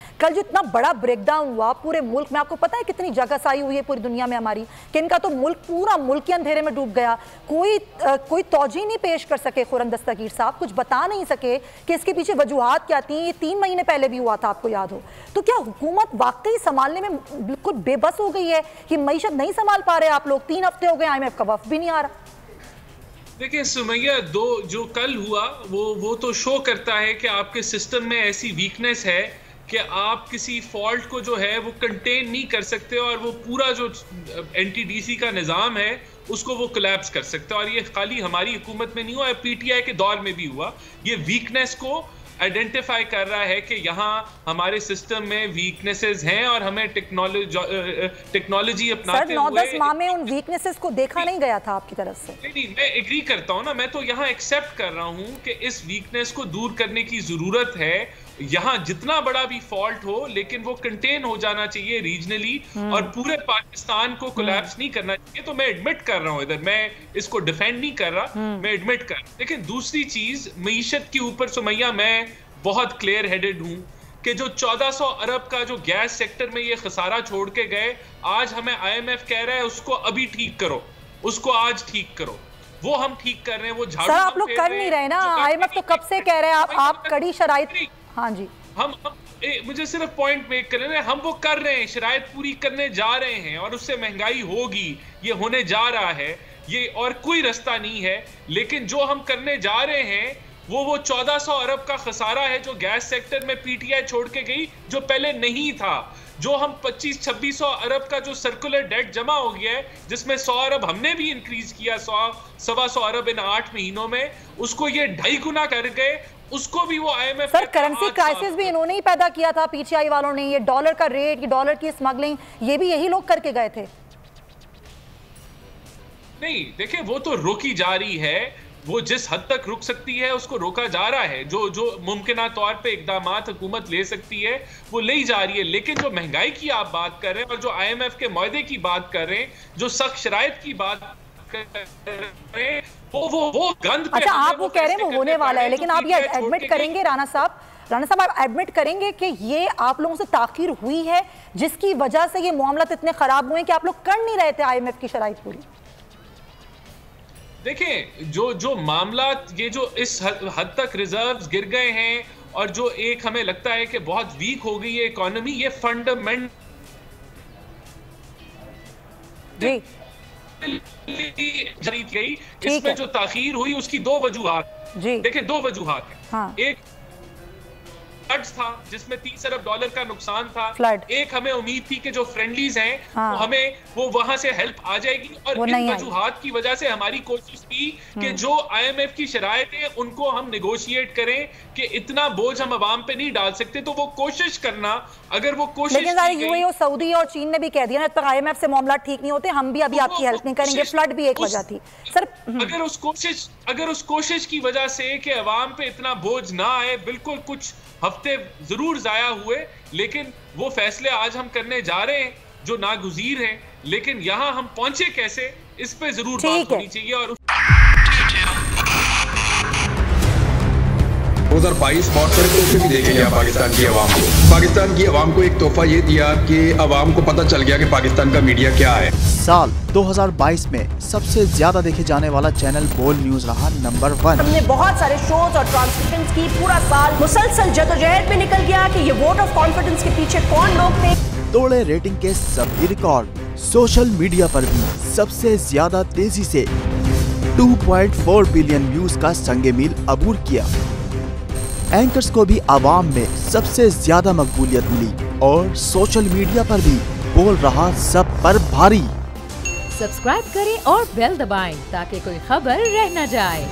कल जो इतना बड़ा ब्रेकडाउन हुआ पूरे मुल्क में, आपको पता है कितनी जगहसाई हुई है पूरी दुनिया में हमारी, कि इनका तो मुल्क पूरा मुल्क ही अंधेरे में डूब गया। कोई तौजी नहीं पेश कर सके खुर्रम दस्तगीर साहब, कुछ बता नहीं सके कि इसके पीछे वजूहात क्या थी। ये 3 महीने पहले भी हुआ था, आपको याद हो। तो क्या हुकूमत वाकई संभालने में बिल्कुल बेबस हो गई है कि मईशत नहीं संभाल पा रहे आप लोग? 3 हफ्ते हो गए, IMF का वफ्द भी नहीं आ रहा। देखिए सुमैया, जो कल हुआ वो तो शो करता है कि आपके सिस्टम में ऐसी वीकनेस है कि आप किसी फॉल्ट को जो है वो कंटेन नहीं कर सकते, और वो पूरा जो NTDC का निज़ाम है उसको वो कोलैप्स कर सकते हैं। और ये खाली हमारी हुकूमत में नहीं हुआ, PTI के दौर में भी हुआ। ये वीकनेस को आइडेंटिफाई कर रहा है कि यहाँ हमारे सिस्टम में वीकनेसेस हैं और हमें टेक्नोलॉजी अपनाते हुए 9-10 माह में उन वीकनेसेस को देखा नहीं गया था आपकी तरफ से। नहीं, मैं एग्री करता हूँ ना, मैं तो यहाँ एक्सेप्ट कर रहा हूँ कि इस वीकनेस को दूर करने की जरूरत है। यहाँ जितना बड़ा भी फॉल्ट हो, लेकिन वो कंटेन हो जाना चाहिए रीजनली, और पूरे पाकिस्तान को कोलैप्स नहीं करना चाहिए। तो मैं एडमिट कर रहा हूँ, इधर मैं इसको डिफेंड नहीं कर रहा, मैं एडमिट कर। लेकिन दूसरी चीज मईशत के ऊपर सुमैया, मैं बहुत क्लियर हेडेड हूँ कि जो 1400 अरब का जो गैस सेक्टर में ये खसारा छोड़ के गए, आज हमें IMF कह रहा है उसको अभी ठीक करो, उसको आज ठीक करो। वो हम ठीक कर रहे हैं, वो झाड़ू सर आप लोग कर नहीं रहे ना। IMF तो कब से कह रहे हैं आप कड़ी शराइत। हाँ जी, मुझे सिर्फ पॉइंट मेक कर रहे हैं, हम वो कर रहे हैं, शराइत पूरी करने जा रहे हैं, और उससे महंगाई होगी, ये होने जा रहा है, ये और कोई रास्ता नहीं है। लेकिन जो हम करने जा रहे हैं वो 1400 अरब का खसारा है जो गैस सेक्टर में PTI छोड़ के गई, जो पहले नहीं था। जो हम 2500-2600 अरब का जो सर्कुलर डेट जमा हो गया है, जिसमें 100 अरब हमने भी इंक्रीज किया, 100-125 अरब इन 8 महीनों में, उसको ये 2.5 गुना कर गए। उसको भी वो IMF सर करेंसी क्राइसिस भी इन्होंने ही पैदा किया था, PTI वालों ने। ये डॉलर का रेट, ये डॉलर की स्मगलिंग, ये भी यही लोग करके गए थे। नहीं, देखिए वो तो रोकी जा रही है, वो जिस हद तक रुक सकती है उसको रोका जा रहा है। जो मुमकिना तौर पे इकदामात हुकूमत ले सकती है वो ले जा रही है। लेकिन जो महंगाई की आप बात कर रहे हैं और जो IMF के मुआहदे की बात कर रहे हैं, जो सख्त शराइत की बात कर रहे हैं, वो गंद पे। अच्छा, आप वो कह रहे हैं वो होने वाला है, लेकिन आप ये एडमिट करेंगे राणा साहब आप एडमिट करेंगे कि ये आप लोगों से ताखीर हुई है, जिसकी वजह से ये मामला इतने खराब हुए कि आप लोग कर नहीं रहे थे IMF की शराइत पूरी? देखिए जो मामला, ये जो इस हद तक रिजर्व्स गिर गए हैं, और जो एक हमें लगता है कि बहुत वीक हो गई है इकोनॉमी, ये फंडामेंटल जारी गई। इसमें जो ताखीर हुई उसकी 2 वजूहात। देखिए 2 वजूहात है। हाँ। एक फ्लड्स था जिसमें 30 अरब डॉलर का नुकसान था। एक हमें उम्मीद थी कि जो फ्रेंडलीज हैं वो हमें वो वहां से हेल्प आ जाएगी, और इन वजूहात की वजह से हमारी कोशिश थी कि जो IMF की शराइत है उनको हम नेगोशिएट करें कि इतना बोझ हम अवाम पे नहीं डाल सकते। तो वो कोशिश करना, अगर वो कोशिश, लेकिन UAE और सऊदी और चीन ने भी कह दिया ना, तक IMF से मामला ठीक नहीं होते, हम भी अभी आपकी हेल्प नहीं करेंगे। फ्लड भी एक वजह थी सर। अगर उस कोशिश की वजह से कि अवाम पे इतना बोझ ना आए, बिल्कुल कुछ हफ्ते जरूर जाया हुए, लेकिन वो फैसले आज हम करने जा रहे हैं जो नागुज़ीर हैं। लेकिन यहाँ हम पहुंचे कैसे, इस पे जरूर बात होनी चाहिए। और 2022 बहुत सारे तोहफे भी देखे गया पाकिस्तान की आवाम को। पाकिस्तान की आवाम को एक तोहफा ये दिया कि आवाम को पता चल गया कि पाकिस्तान का मीडिया क्या है। साल 2022 में सबसे ज्यादा देखे जाने वाला चैनल बोल न्यूज रहा नंबर 1। हमने बहुत सारे शोज और ट्रांसमिशंस की, पूरा साल मुसलसल जदोजहद में निकल गया कि ये वोट ऑफ कॉन्फिडेंस के पीछे कौन लोग थे। तोड़े रेटिंग के सभी रिकॉर्ड। सोशल मीडिया पर भी सबसे ज्यादा तेजी से 2.4 बिलियन व्यूज का संगे मील अबूर किया। एंकर्स को भी आवाम में सबसे ज्यादा मकबूलियत मिली, और सोशल मीडिया पर भी बोल रहा सब पर भारी। सब्सक्राइब करें और बेल दबाएं ताकि कोई खबर रह न जाए।